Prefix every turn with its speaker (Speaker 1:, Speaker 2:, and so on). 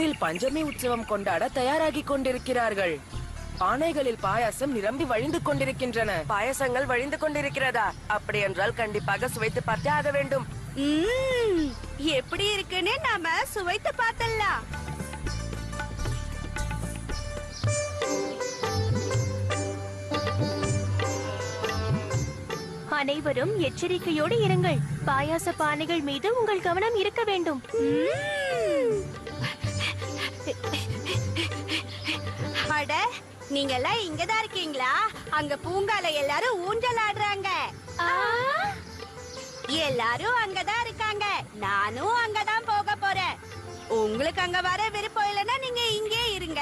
Speaker 1: ஊரில் பஞ்சமி உற்சவம் கொண்டாட தயாராகி கொண்டிருக்கிறார்கள். பானைகளில் பாயாசம் நிரம்பி வழிந்து கொண்டிருக்கின்றன.
Speaker 2: பாயசங்கள் வழிந்து கொண்டிருக்கிறதா? அப்படி என்றால் கண்டிப்பாக சுவைத்து பார்த்தே ஆக வேண்டும்.
Speaker 3: எப்படி இருக்குன்னு நாம சுவைத்து பார்த்தலாம்.
Speaker 4: அனைவரும் எச்சரிக்கையோடு இருங்கள். பாயாச பானைகள் மீது உங்கள் கவனம் இருக்க வேண்டும்.
Speaker 3: அட, நீங்க எல்லாம் இங்கதான் இருக்கீங்களா? அங்க பூங்கால எல்லாரும் ஊஞ்சல் ஆடுறாங்க. எல்லாரும் அங்கதான் இருக்காங்க. நானும் அங்கதான் போக போறேன். உங்களுக்கு அங்க வர விருப்பம் இல்லைன்னா நீங்க இங்கே இருங்க.